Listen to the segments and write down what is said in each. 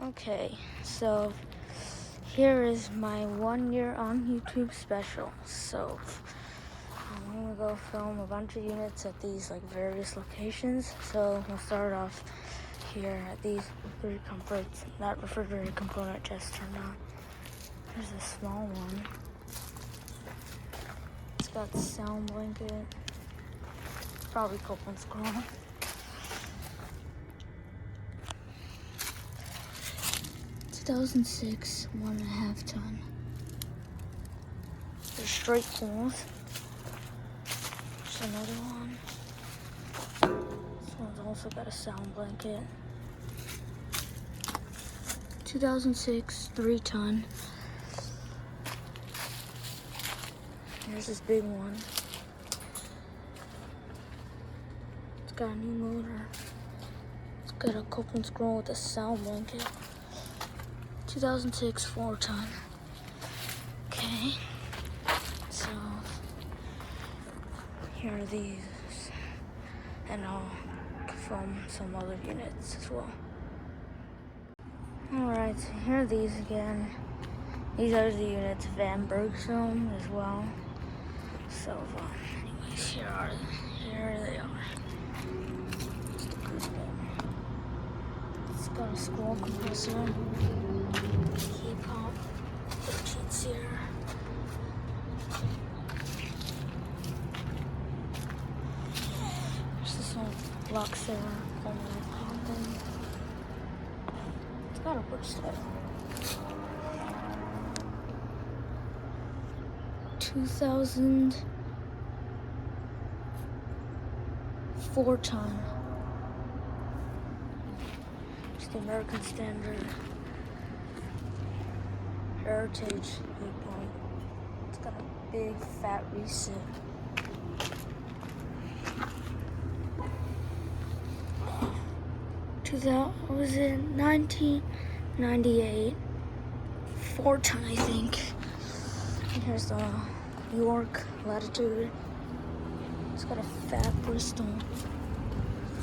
Okay, so here is my 1 year on YouTube special. So I'm gonna go film a bunch of units at these various locations. So we'll start off here at these 3 comforts. That refrigerator component just turned on. There's a small one. It's got sound blanket. Probably Copeland's scroll. 2006, 1.5 ton. There's straight pools. There's another one. This one's also got a sound blanket. 2006, 3 ton. Here's this big one. It's got a new motor. It's got a Copeland scroll with a sound blanket. 2006, 4 ton. Okay, so here are these, and I'll film some other units as well. Alright, so here are these again. These are the units Vann Burg film as well. So, anyways, here they are. Just a good bit. It's got a scroll compressor. Heat pump, 13-seater. There's this one, Luxaire LX. It's got a push step. 2004 ton. Just the American Standard Heritage heat pump. It's got a big fat reset. Was it 1998? 4 ton, I think. And here's the York Latitude. It's got a fat Bristol.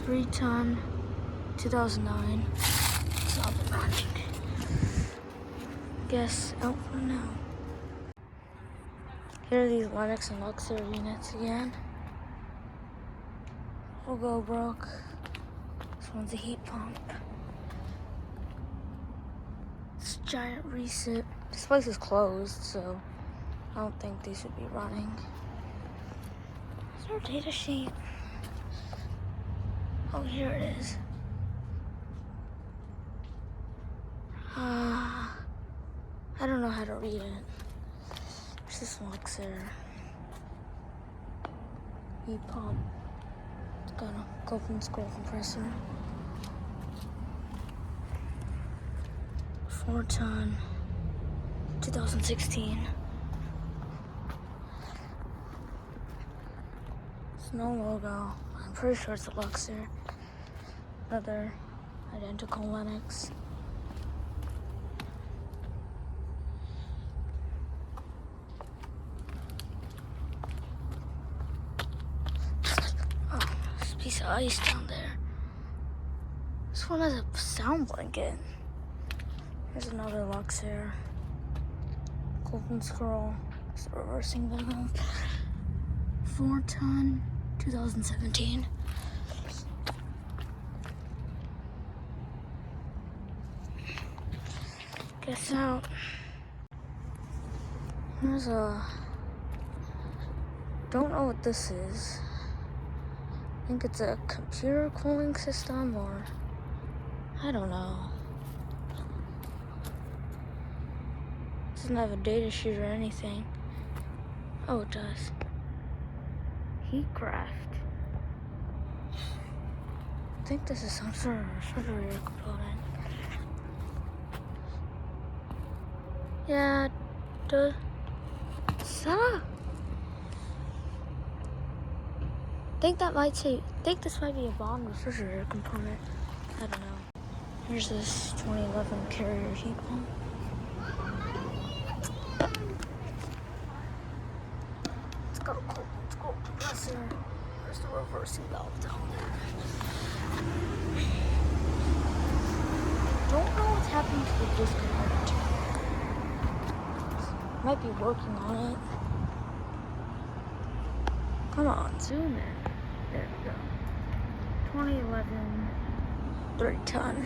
3 ton, 2009. It's not been running. Guess out for now. Here are these Lennox and Luxaire units again. We'll go broke. This one's a heat pump. This giant reset. This place is closed, so I don't think these would be running. Is there a data sheet? Oh, here it is. I don't know how to read it. There's this Luxaire heat pump. It's got a Copeland scroll compressor. 4 ton, 2016. There's no logo. I'm pretty sure it's a Luxaire. Another identical Lennox. Piece of ice down there. This one has a sound blanket. Here's another Luxaire. Copeland scroll. It's the reversing valve. 4 ton, 2017. Guess out. There's a. Don't know what this is. I think it's a computer cooling system, or I don't know. Doesn't have a data sheet or anything. Oh, it does. Heatcraft. I think this is some sort of refrigerator component. Yeah, I think this might be a Bohn refrigerator component. I don't know. Here's this 2011 Carrier heat pump. It's got a Copeland scroll compressor. There's the reversing valve down there. don't know what's happening to the disconnect. Might be working on it. Come on, zoom in. There we go. 2011 3-ton.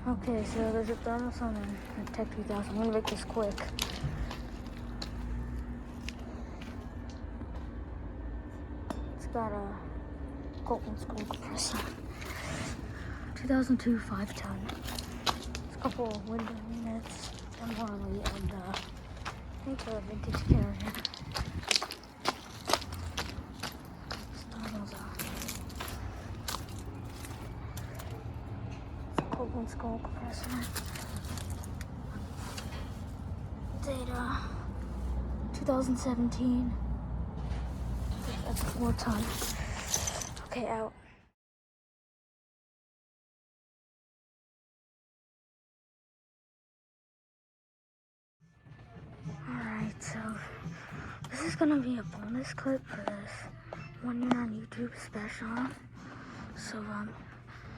Okay, so there's a ThermalZone and a Tech 2000. I'm gonna make this quick. It's got a Golden School compressor. 2002 5-ton. It's a couple of window units, Marley, and I think a vintage carrier. Golden School compressor. Data 2017. That's a 4-ton. Okay, out. Alright, so this is gonna be a bonus clip for this 1 year on YouTube special. So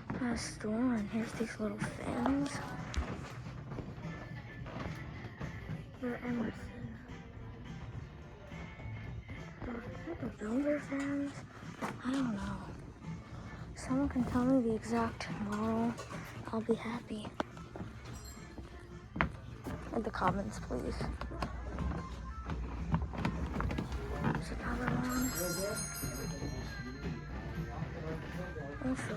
at a store, and here's these little fans. They're Emerson. They're the builder fans? I don't know. Someone can tell me the exact model. I'll be happy. In the comments, please. There's another one. Also,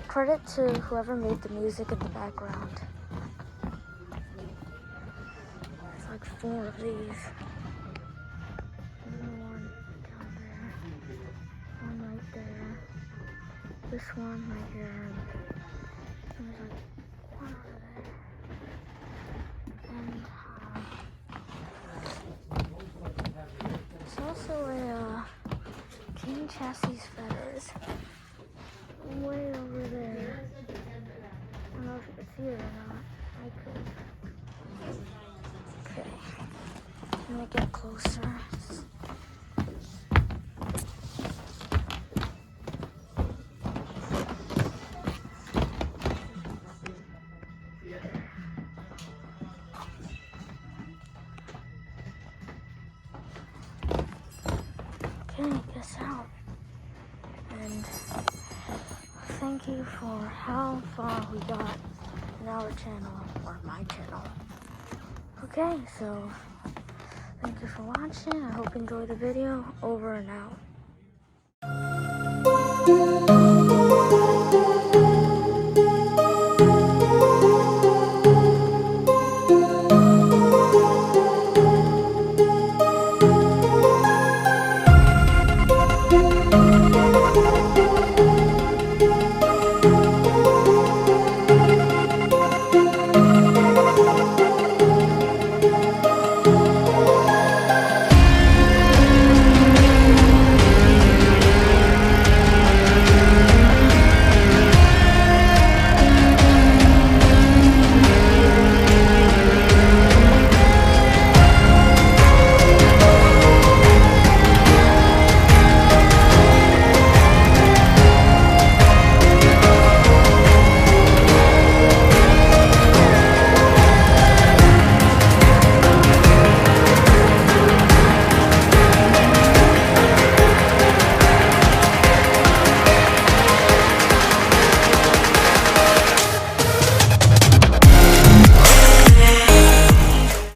credit to whoever made the music in the background. There's like 4 of these. Another one down there. One right there. This one right here. And there's like one over there. And there's also a King Chassis Feathers. Way over there. I don't know if you can see it or not. I could. Okay. I'm gonna get closer. Okay, guess out. And thank you for how far we got in our channel, or my channel. Okay, so thank you for watching. I hope you enjoyed the video. Over and out.